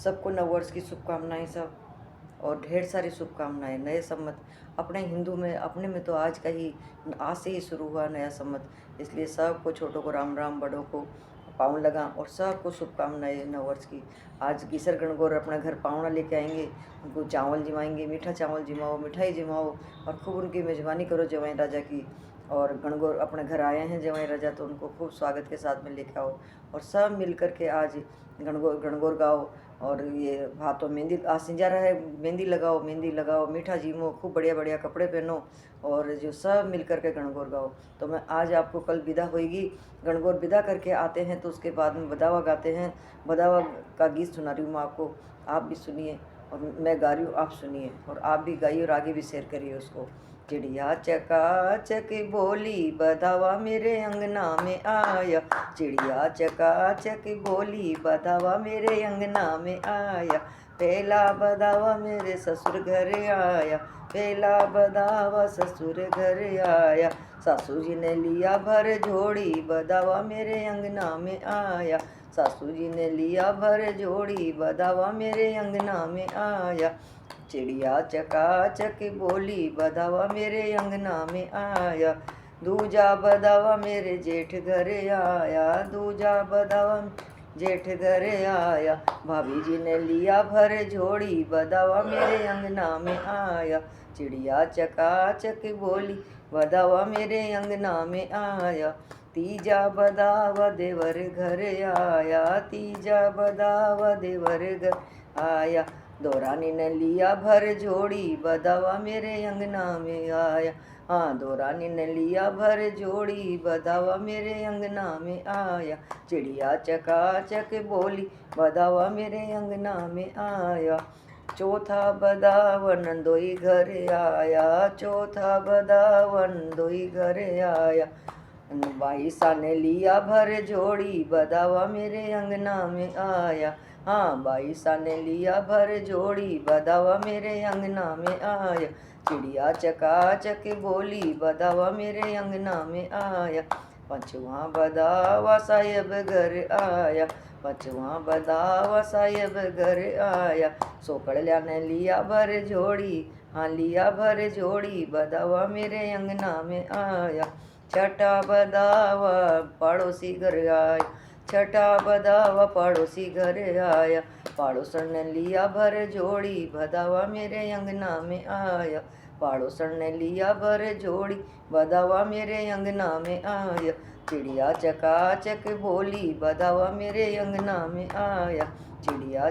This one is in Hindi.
सबको नववर्ष की शुभकामनाएं सब, और ढेर सारी शुभकामनाएं। नए संवत अपने हिंदू में, अपने में तो आज से ही शुरू हुआ नया संवत, इसलिए सबको, छोटों को राम राम, बड़ों को पाँव लगा, और सबको शुभकामनाएं नववर्ष की। आज गीसर गणगौर अपना घर पाहुणा लेके आएंगे, उनको चावल जिमाएंगे, मीठा चावल जिमाओ, मिठाई जिमाओ, और खूब उनकी मेजबानी करो जवाई राजा की। और गणगौर अपने घर आए हैं जवाई राजा, तो उनको खूब स्वागत के साथ में लेके आओ, और सब मिल करके आज गणगौर गणगौर गाओ। और ये हाथों मेहंदी, आज सिंजारा है, मेहंदी लगाओ, मीठा जीमो, खूब बढ़िया बढ़िया कपड़े पहनो, और जो सब मिल करके गणगौर गाओ। तो मैं आज आपको, कल विदा होएगी, गणगौर विदा करके आते हैं, तो उसके बाद में बदावा गाते हैं। बदावा का गीत सुना रही हूँ मैं आपको, आप भी सुनिए, और मैं गा रही हूँ, आप सुनिए, और आप भी गाइए और आगे भी शेयर करिए उसको। चिड़िया चकाचक बोली, बधावा मेरे अंगना में आया। चिड़िया चकाचक बोली, बधावा मेरे अंगना में आया। पहला बधावा मेरे ससुर घर आया, पहला बधावा ससुर घर आया। सासू जी ने लिया भर झोड़ी, बधावा मेरे अंगना में आया। सासू जी ने लिया भर झोड़ी, बधावा मेरे अंगना में आया। चिड़िया चकाचक बोली, बधावा मेरे अंगना में आया। दूजा बधावा मेरे जेठ घर आया, दूजा बधावा जेठ घर आया। भाभी जी ने लिया भर झोड़ी, बधावा मेरे अंगना में आया। चिड़िया चकाचक बोली, बधावा मेरे अंगना में आया। तीजा बधावा देवर घर आया, तीजा बधावा देवर घर आया। दोरानी ने लिया भर झोड़ी, बधावा मेरे अंगना में आया। हाँ, दोरानी ने लिया भर झोड़ी, बधावा मेरे अंगना में आया। चिड़िया चकाचक बोली, बधावा मेरे अंगना में आया। चौथा बधावा नंदोई घर आया, चौथा बधावा नंदोई घर आया। बाईसा ने लिया भर झोड़ी, बधावा मेरे अंगना में आया। हाँ, बाईसा ने लिया भर झोड़ी, बधावा मेरे अंगना में आया। चिड़िया चकाचक बोली, बधावा मेरे अंगना में आया। पांचवा बधावा साहेब घर आया, पांचवा बधावा साहेब घर आया। सोकड़िया ने लिया भर झोड़ी, हाँ लिया भर झोड़ी, बधावा मेरे अंगना में आया। छठा बधावा पड़ोसी घर आया, छठा बधावा पड़ोसी घर आया। पड़ोसन ने लिया भर झोड़ी, बधावा मेरे अंगना में आया। पड़ोसन ने लिया भर झोड़ी, बधावा मेरे अंगना में आया। चिड़िया चकाचक बोली, बधावा मेरे अंगना में आया। चिड़िया